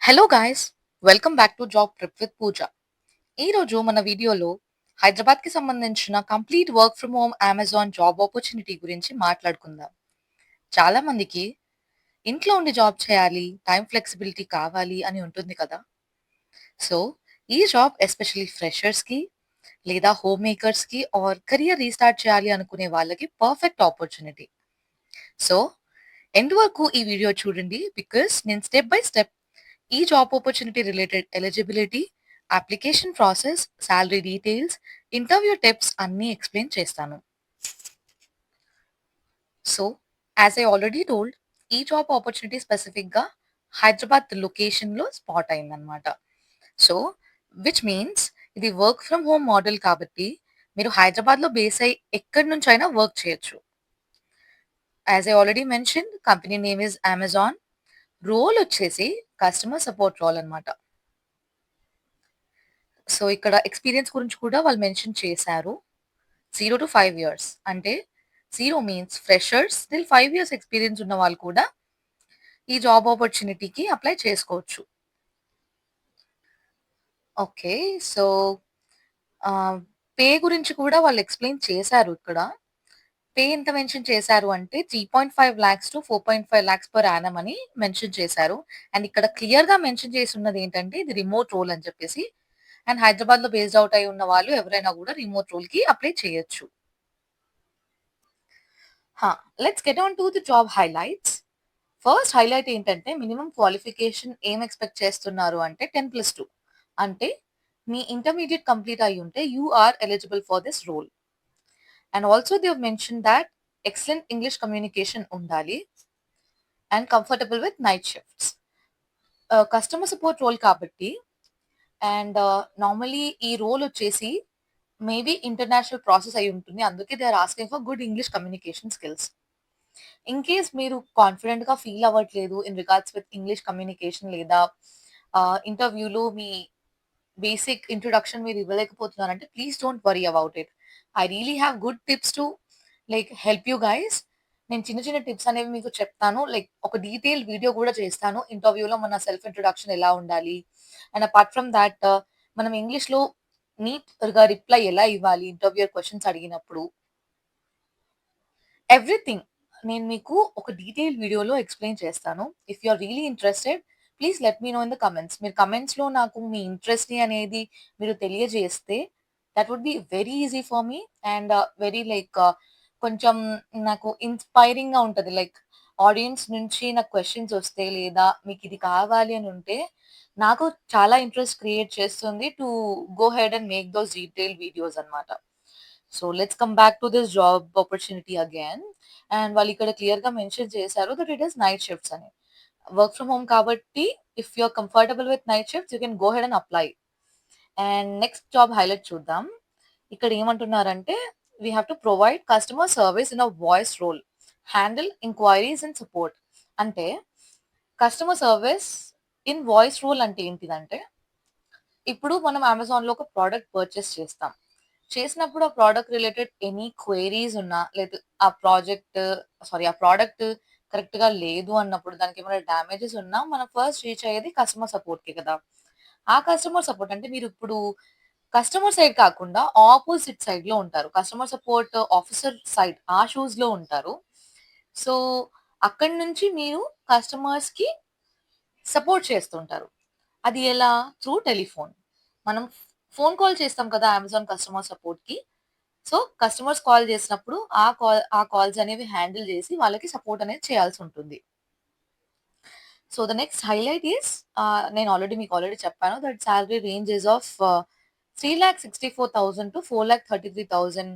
Hello guys, welcome back to job trip with Pooja. ఈరోజు మన వీడియోలో హైదరాబాద్కి సంబంధించిన complete work from home Amazon job opportunity గురించి మాట్లాడుకుందాం. చాలా మందికి ఇంట్లో ఉండి జాబ్ చేయాలి, టైం ఫ్లెక్సిబిలిటీ కావాలి అని ఉంటుంది కదా. సో ఈ జాబ్ ఎస్పెషల్లీ ఫ్రెషర్స్కి లేదా హోమ్ మేకర్స్కి ఆర్ కెరియర్ రీస్టార్ట్ చేయాలి అనుకునే వాళ్ళకి పర్ఫెక్ట్ ఆపర్చునిటీ. సో ఎండ్ వరకు ఈ వీడియో చూడండి బికాస్ నేను స్టెప్ బై స్టెప్ ఈ job opportunity related eligibility, application process, salary details, interview tips అన్నీ ఎక్స్ప్లెయిన్ చేస్తాను. So as I already told, ఈ జాబ్ ఆపర్చునిటీ స్పెసిఫిక్గా హైదరాబాద్ లొకేషన్లో స్పాట్ అయిందనమాట. సో విచ్ మీన్స్ ఇది వర్క్ ఫ్రమ్ హోమ్ మోడల్ కాబట్టి మీరు హైదరాబాద్లో బేస్ అయి ఎక్కడి నుంచి అయినా వర్క్ చేయొచ్చు. As I already mention, company name is Amazon. Role వచ్చేసి కస్టమర్ సపోర్ట్ రోల్ అనమాట. సో ఇక్కడ ఎక్స్పీరియన్స్ గురించి కూడా వాళ్ళు మెన్షన్ చేశారు. 0 to 5 years అంటే 0 means freshers till 5 years experience ఉన్న వాళ్ళు కూడా ఈ జాబ్ ఆపర్చునిటీకి అప్లై చేసుకోవచ్చు. ఓకే. సో పే గురించి కూడా వాళ్ళు ఎక్స్ప్లెయిన్ చేశారు ఇక్కడ. పే ఎంత మెన్షన్ చేశారు అంటే 3.5 lakhs to 4.5 lakhs per annum అని మెన్షన్ చేశారు. అండ్ ఇక్కడ క్లియర్‌గా మెన్షన్ చేసి ఉన్నది ఏంటంటే ఇది రిమోట్ రోల్ అని చెప్పేసి. అండ్ హైదరాబాద్‌లో బేస్డ్ ఔట్ అయి ఉన్న వాళ్ళు ఎవరైనా కూడా రిమోట్ రోల్‌కి అప్లై చేయొచ్చు. Let's get on to the job highlights. First highlight ఏంటంటే మినిమం క్వాలిఫికేషన్ ఏం ఎక్స్‌పెక్ట్ చేస్తున్నారు అంటే 10+2 అంటే మీ ఇంటర్మీడియేట్ కంప్లీట్ అయ్యి ఉంటే you are eligible for this role. And also they have mention that excellent English communication ఉండాలి and comfortable with night shifts. Customer support role కాబట్టి అండ్ నార్మల్లీ ఈ రోల్ వచ్చేసి మేబీ ఇంటర్నేషనల్ ప్రాసెస్ అయి ఉంటుంది. అందుకే they are asking for good English communication skills. In case మీరు కాన్ఫిడెంట్‌గా feel అవ్వట్లేదు in regards with English communication లేదా ఇంటర్వ్యూలో మీ బేసిక్ ఇంట్రొడక్షన్ మీరు ఇవ్వలేకపోతున్నారంటే please don't worry about it. I really have good tips to help you guys. నేను చిన్న చిన్న టిప్స్ అనేవి మీకు చెప్తాను. ఒక డీటెయిల్డ్ వీడియో కూడా చేస్తాను. ఇంటర్వ్యూలో మన సెల్ఫ్ ఇంట్రొడక్షన్ ఎలా ఉండాలి? అండ్ అపార్ట్ ఫ్రమ్ థాట్ మనం ఇంగ్లీష్‌లో నీట్‌గా రిప్లై ఎలా ఇవ్వాలి ఇంటర్వ్యూయర్ క్వెషన్స్ అడిగినప్పుడు. ఎవ్రీథింగ్ నేను మీకు ఒక డీటెయిల్డ్ వీడియోలో ఎక్స్‌ప్లెయిన్ చేస్తాను. If you are really interested please let me know in the comments. మీరు కమెంట్స్‌లో నాకు మీ ఇంట్రెస్ట్‌ని అనేది మీరు తెలియజేస్తే that would be very easy for me and very కొంచెం నాకు ఇన్‌స్పైరింగ్‌గా ఉంటది. ఆడియన్స్ నుంచి నాకు క్వెషన్స్ వస్తే లేదా మీకిది కావాలి అని ఉంటే నాకు చాలా ఇంట్రెస్ట్ క్రియేట్ చేస్తుంది to go head and make those detailed videos అన్నమాట. So let's come back to this job opportunity again. And వాళ్ళు ఇక్కడ క్లియర్‌గా మెన్షన్ చేశారు that it is night shifts అని. వర్క్ ఫ్రమ్ హోమ్ కాబట్టి if you are comfortable with night shifts you can go head and apply. And next job highlight చూద్దాం. ఇక్కడ ఏమంటున్నారంటే we have to provide customer service in a voice role, handle enquiries and support. అంటే customer service in voice role అంటే ఏంటిదంటే ఇప్పుడు మనం అమెజాన్‌లో ఒక ప్రొడక్ట్ పర్చేస్ చేస్తాం. చేసినప్పుడు ఆ ప్రొడక్ట్ రిలేటెడ్ ఎనీ క్వెరీస్ ఉన్నా లేదా ఆ ప్రొడక్ట్ కరెక్ట్‌గా లేదు అన్నప్పుడు దానికేమైనా డ్యామేజెస్ ఉన్నా మనం ఫస్ట్ రీచ్ అయ్యేది కస్టమర్ సపోర్ట్‌కే కదా. ఆ కస్టమర్ సపోర్ట్ అంటే మీరిప్పుడు కస్టమర్ సైడ్ కాకుండా ఆపోజిట్ సైడ్‌లో ఉంటారు. కస్టమర్ సపోర్ట్ ఆఫీసర్ సైడ్ ఆ షూస్‌లో ఉంటారు. సో, అక్కడి నుంచి మీరు కస్టమర్స్‌కి సపోర్ట్ చేస్తుంటారు. అది ఎలా? Through telephone. మనం ఫోన్ కాల్ చేస్తాం కదా అమెజాన్ కస్టమర్ సపోర్ట్‌కి. సో, కస్టమర్స్ కాల్ చేసినప్పుడు ఆ కాల్స్ అనేవి హ్యాండిల్ చేసి వాళ్ళకి సపోర్ట్ అనేది చేయాల్సుంటుంది. So, the next highlight is నేను మీకు ఆల్రెడీ చెప్పాను that salary range is of 3,64,000 to 4,33,000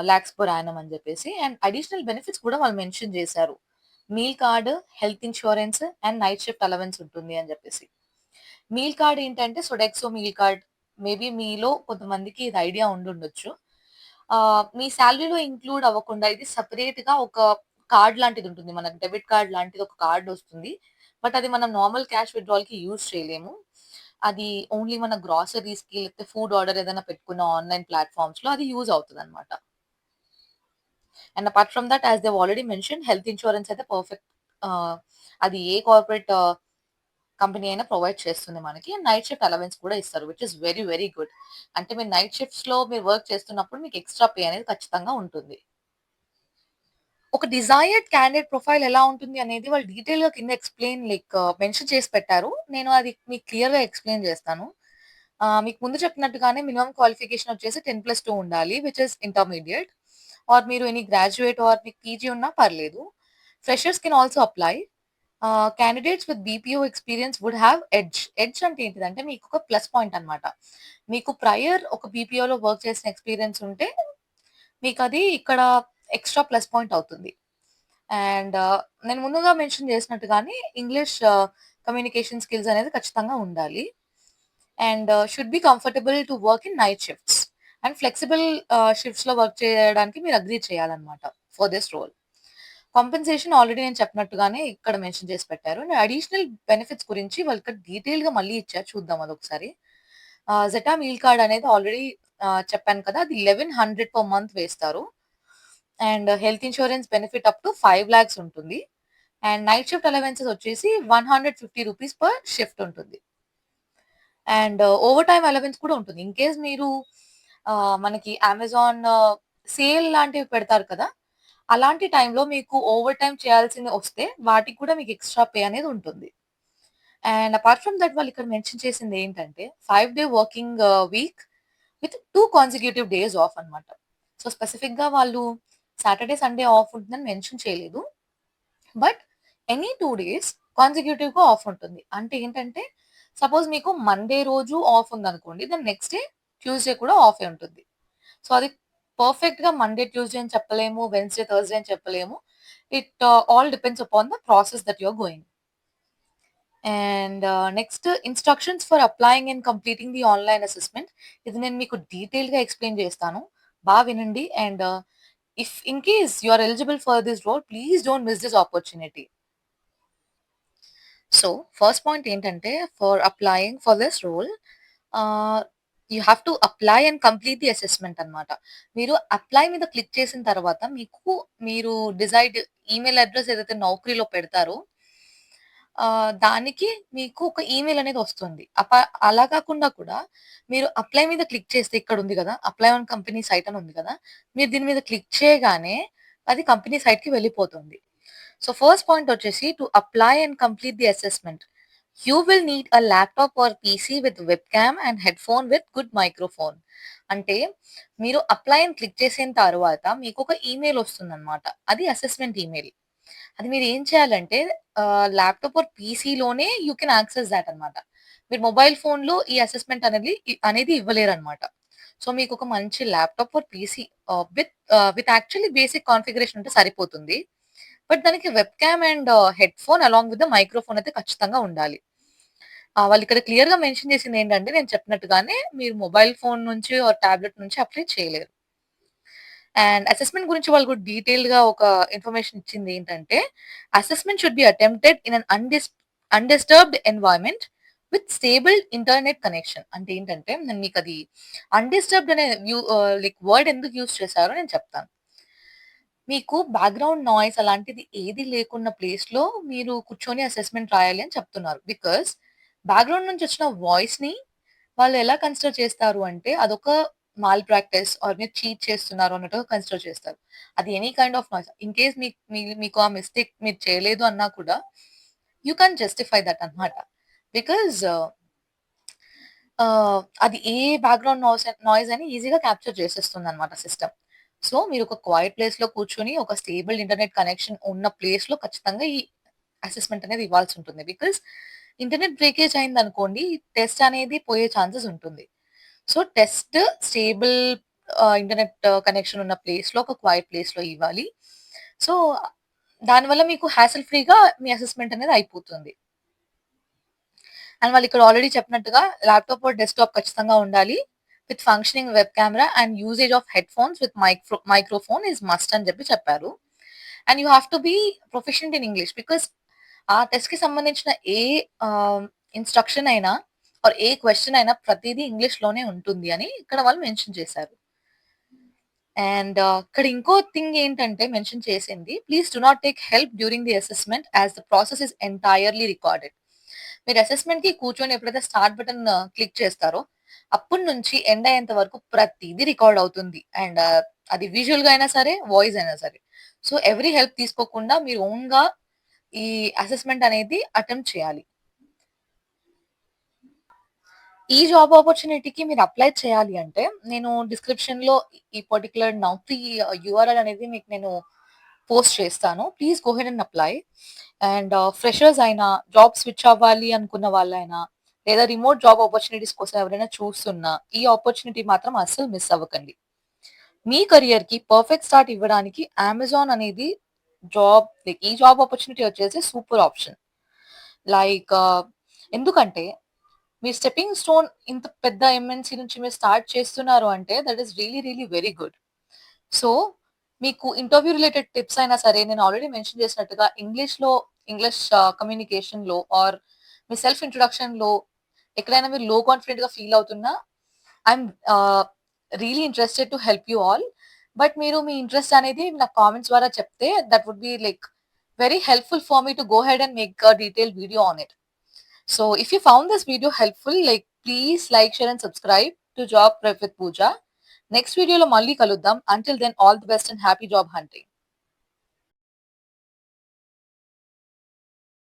lakhs per annum అని చెప్పేసి. అండ్ అడిషనల్ బెనిఫిట్స్ కూడా వాళ్ళు మెన్షన్ చేశారు. Meal card, health insurance and night shift allowance ఉంటుంది అని చెప్పేసి. మీల్ కార్డ్ ఏంటంటే సోడెక్సో మీల్ కార్డ్. మేబీ మీలో కొంతమందికి ఇది ఐడియా ఉండుండొచ్చు. మీ సాలరీలో ఇంక్లూడ్ అవ్వకుండా ఇది సెపరేట్‌గా ఒక కార్డ్ లాంటిదుంటుంది. మనకు డెబిట్ కార్డ్ లాంటిది ఒక కార్డ్ ఒస్తుంది. బట్ అది మనం నార్మల్ క్యాష్ విత్‌డ్రాయల్‌కి యూజ్ చేయలేము. అది ఓన్లీ మన గ్రాసరీస్‌కి లేకపోతే ఫుడ్ ఆర్డర్ ఏదైనా పెట్టుకున్న ఆన్‌లైన్ ప్లాట్‌ఫార్మ్స్‌లో అది యూజ్ అవుతదనమాట. And apart from that as they have already mentioned health insurance అయితే పర్ఫెక్ట్. ఆహ్, అది ఏ కార్పొరేట్ కంపెనీ అయినా ప్రొవైడ్ చేస్తుంది మనకి. అండ్ నైట్ షిఫ్ట్ అలవెన్స్ కూడా ఇస్తారు. Which is very, very good. అంటే మీరు నైట్ షిఫ్ట్స్‌లో మీరు వర్క్ చేస్తున్నప్పుడు మీకు ఎక్స్‌ట్రా పే అనేది ఖచ్చితంగా ఉంటుంది. ఒక డిజైర్డ్ క్యాండిడేట్ ప్రొఫైల్ ఎలా ఉంటుంది అనేది వాళ్ళు డీటెయిల్‌గా కింద ఎక్స్‌ప్లెయిన్ మెన్షన్ చేసి పెట్టారు. నేను అది మీకు క్లియర్‌గా ఎక్స్‌ప్లెయిన్ చేస్తాను. మీకు ముందు చెప్పినట్టుగానే మినిమమ్ క్వాలిఫికేషన్ వచ్చేసి 10+2 ఉండాలి. Which is intermediate. ఆర్ మీరు ఎనీ గ్రాడ్యుయేట్ ఆర్ మీకు పీజీ ఉన్నా పర్లేదు. Freshers can also apply. Candidates with BPO experience would have edge. Edge అంటే ఏంటిదంటే మీకొక ప్లస్ పాయింట్ అన్నమాట. మీకు ప్రయర్ ఒక బీపీఓలో వర్క్ చేసిన ఎక్స్‌పీరియన్స్ ఉంటే మీకది ఇక్కడ ఎక్స్‌ట్రా ప్లస్ పాయింట్ అవుతుంది. అండ్ నేను ముందుగా మెన్షన్ చేసినట్టుగానే ఇంగ్లీష్ కమ్యూనికేషన్ స్కిల్స్ అనేది ఖచ్చితంగా ఉండాలి. And should be comfortable to work in night shifts. And flexible షిఫ్ట్స్‌లో వర్క్ చేయడానికి మీరు అగ్రీ చేయాలన్నమాట for this role. Compensation already నేను చెప్పినట్టుగానే ఇక్కడ మెన్షన్ చేసి పెట్టారు. అండ్ అడిషనల్ బెనిఫిట్స్ గురించి వాళ్ళు ఇక్కడ డీటెయిల్‌గా మళ్ళీ ఇచ్చారు. చూద్దాం అదొకసారి. జెటా మీల్ కార్డ్ అనేది ఆల్రెడీ చెప్పాను కదా! అది 1100 పర్ మంత్ వేస్తారు. And health insurance benefit up to 5,00,000 ఉంటుంది. అండ్ నైట్ షిఫ్ట్ అలవెన్సెస్ వచ్చేసి రూ. 150 పర్ షిఫ్ట్ ఉంటుంది. అండ్ ఓవర్ టైమ్ అలవెన్స్ కూడా ఉంటుంది. ఇన్ కేస్ మీరు మనకి అమెజాన్ సేల్ లాంటివి పెడతారు కదా! అలాంటి టైంలో మీకు ఓవర్ టైమ్ చేయాల్సింది వస్తే వాటికి కూడా మీకు ఎక్స్‌ట్రా పే అనేది ఉంటుంది. అండ్ అపార్ట్ ఫ్రమ్ థట్ వాళ్ళు ఇక్కడ మెన్షన్ చేసింది ఏంటంటే 5 day working week with 2 consecutive days of అన్నమాట. సో, స్పెసిఫిక్‌గా వాళ్ళు సాటర్‌డే, సండే ఆఫ్ ఉంటుందని మెన్షన్ చేయలేదు. బట్ ఎనీ 2 డేస్ కాన్సిక్యూటివ్‌గా ఆఫ్ ఉంటుంది. అంటే ఏంటంటే సపోజ్ మీకు మండే రోజు ఆఫ్ ఉందనుకోండి. దెన్ నెక్స్ట్ డే ట్యూస్‌డే కూడా ఆఫే ఉంటుంది. సో, అది పర్ఫెక్ట్‌గా మండే, ట్యూస్‌డే అని చెప్పలేము. వెడ్నెస్‌డే, థర్స్‌డే అని చెప్పలేము. It all depends upon the process that you are going. And next instructions for applying and completing the online assessment. ఇది నేను మీకు డీటెయిల్‌గా ఎక్స్‌ప్లెయిన్ చేస్తాను. వినండి. And if in case you are eligible for this role, please don't miss this opportunity. So, first point ఏంటంటే for applying for this role ah, you have to apply and complete the assessment అన్నమాట. మీరు apply మీద click చేసిన తర్వాత మీరు desired email address ఏదైతే నౌకరీలో పెడతారో దానికి మీకు ఒక ఈమెయిల్ అనేది వస్తుంది. అలా కాకుండా కూడా మీరు అప్లై మీద క్లిక్ చేస్తే ఇక్కడ ఉంది గదా! అప్లై ఆన్ కంపెనీ సైట్ అని ఉంది కదా! మీరు దీని మీద క్లిక్ చేయగానే అది కంపెనీ సైట్‌కి వెళ్ళిపోతుంది. సో, ఫస్ట్ పాయింట్ వచ్చేసి to apply and complete the assessment. You will need a laptop or PC with webcam and headphone with good microphone. అంటే మీరు అప్లై అని క్లిక్ చేసిన తరువాత మీకొక ఈమెయిల్ వస్తుందన్నమాట. అది అసెస్‌మెంట్ ఈమెయిల్. అది మీరు ఏం చేయాలంటే ల్యాప్‌టాప్ ఆర్ పీసీలోనే యూ కెన్ యాక్సెస్ థాట్ అన్నమాట. మీరు మొబైల్ ఫోన్‌లో ఈ అసెస్‌మెంట్ అనేది ఇవ్వలేరన్నమాట. సో, మీకొక మంచి laptop or PC with actually basic configuration ఉంటే సరిపోతుంది. బట్ దానికి webcam and headphone along with the microphone అయితే ఖచ్చితంగా ఉండాలి. వాళ్ళిక్కడ క్లియర్‌గా మెన్షన్ చేసిందేంటంటే నేను చెప్పినట్టుగానే మీరు మొబైల్ ఫోన్ నుంచి ఆర్ టాబ్లెట్ నుంచి అప్లై చేయలేరు. అండ్ అసెస్‌మెంట్ గురించి వాళ్ళు కూడా డీటెయిల్డ్‌గా ఒక ఇన్ఫర్మేషన్ ఇచ్చిందేంటంటే, assessment should be attempted in an undisturbed environment with stable internet connection. అంటే ఏంటంటే, నేను మీకది అన్‌డిస్టర్బ్డ్ అనే వర్డ్ ఎందుకు యూజ్ చేశారో నేను చెప్తాను. మీకు బ్యాక్‌గ్రౌండ్ నాయిస్ అలాంటిది ఏది లేకున్న ప్లేస్‌లో మీరు కూర్చొని అసెస్‌మెంట్ రాయాలి అని చెప్తున్నారు. బికాజ్ బ్యాక్‌గ్రౌండ్ నుంచి వచ్చిన వాయిస్‌ని వాళ్ళు ఎలా కన్సిడర్ చేస్తారు అంటే, అదొక మాల్ ప్రాక్టీస్ ఆర్ మీరు చీట్ చేస్తున్నారు అన్నట్టుగా కన్సిడర్ చేస్తారు. అది any kind of noise. In case మీకు ఆ మిస్టేక్ మీరు చేయలేదు అన్నా కూడా, యూ కాంట్ జస్టిఫై దట్ అన్నమాట. బికాజ్ అది ఏ బ్యాక్‌గ్రౌండ్ నాయిస్ అని ఈజీగా క్యాప్చర్ చేసేస్తుందన్నమాట సిస్టమ్. సో, మీరు ఒక క్వైట్ ప్లేస్‌లో కూర్చొని ఒక స్టేబుల్ ఇంటర్నెట్ కనెక్షన్ ఉన్న ప్లేస్‌లో ఖచ్చితంగా ఈ అసెస్‌మెంట్ అనేది ఇవ్వాల్సుంటుంది. బికాజ్ ఇంటర్నెట్ బ్రేకేజ్ అయిందనుకోండి, టెస్ట్ అనేది పోయే ఛాన్సెస్ ఉంటుంది. So, test stable internet connection ఉన్న ప్లేస్‌లో ఒక క్వైట్ ప్లేస్‌లో ఇవ్వాలి. సో, దానివల్ల మీకు హ్యాసిల్ ఫ్రీగా మీ అసెస్‌మెంట్ అనేది అయిపోతుంది. అండ్ వాళ్ళిక్కడ ఆల్రెడీ చెప్పినట్టుగా ల్యాప్‌టాప్ ఆర్ డెస్క్‌టాప్ ఖచ్చితంగా ఉండాలి. With functioning web camera and usage of headphones with microphone is must అని చెప్పారు. And you have to be proficient in English. Because ఆ టెస్ట్‌కి సంబంధించిన ఏ ఆహ్, ఇన్‌స్ట్రక్షన్ అయినా ఆర్ ఏ క్వెషన్ అయినా ప్రతీదీ ఇంగ్లీష్‌లోనే ఉంటుంది అని ఇక్కడ వాళ్ళు మెన్షన్ చేశారు. అండ్ ఇక్కడ ఇంకో థింగ్ ఏంటంటే మెన్షన్ చేసింది, please do not take help during the assessment as the process is entirely recorded. మీరు అసెస్మెంట్‌కి కూర్చొని ఎప్పుడైతే స్టార్ట్ బటన్ క్లిక్ చేస్తారో, అప్పటి నుంచి ఎండ్ అయ్యేంత వరకు ప్రతీదీ రికార్డ్ అవుతుంది. అండ్ అది విజువల్‌గా అయినా సరే, వాయిస్ అయినా సరే. సో, ఎవరి హెల్ప్ తీసుకోకుండా మీరు ఓన్‌గా ఈ అసెస్మెంట్ అనేది అటెంప్ట్ చేయాలి. ఈ జాబ్ ఆపర్చునిటీకి మీరు అప్లై చేయాలి అంటే, నేను డిస్క్రిప్షన్‌లో ఈ పర్టిక్యులర్ నౌకరీ యూఆర్ఎల్ అనేది మీకు నేను పోస్ట్ చేస్తాను. Please go head and apply. And freshers అయినా, జాబ్ స్విచ్ అవ్వాలి అనుకున్న వాళ్ళైనా, లేదా రిమోట్ జాబ్ ఆపర్చునిటీస్ కోసం ఎవరైనా చూస్తున్నా, ఈ ఆపర్చునిటీ మాత్రం అస్సలు మిస్ అవ్వకండి. మీ కెరియర్‌కి పర్ఫెక్ట్ స్టార్ట్ ఇవ్వడానికి అమెజాన్ అనేది ఈ జాబ్ ఆపర్చునిటీ వచ్చేసి సూపర్ ఆప్షన్. లైక్ ఎందుకంటే మీ స్టెప్పింగ్ స్టోన్ ఇంత పెద్ద ఎంఎన్‌సి నుంచి మీరు స్టార్ట్ చేస్తున్నారు అంటే that is really, really very good. So, మీకు ఇంటర్వ్యూ రిలేటెడ్ టిప్స్ అయినా సరే నేను ఆల్రెడీ మెన్షన్ చేసినట్టుగా ఇంగ్లీష్ కమ్యూనికేషన్‌లో ఆర్ మీ సెల్ఫ్ ఇంట్రొడక్షన్‌లో ఎక్కడైనా మీరు లో కాన్ఫిడెంట్‌గా ఫీల్ అవుతున్నా I'm really interested to help you all. But మీరు మీ ఇంట్రెస్ట్ అనేది నాకు కామెంట్స్ ద్వారా చెప్తే that would be like very helpful for me to go ahead and make a detailed video on it. So if you found this video helpful, like please like, share and subscribe to Job Prep with Pooja. Next video లో మళ్ళీ కలుద్దాం. Until then, all the best and happy job hunting.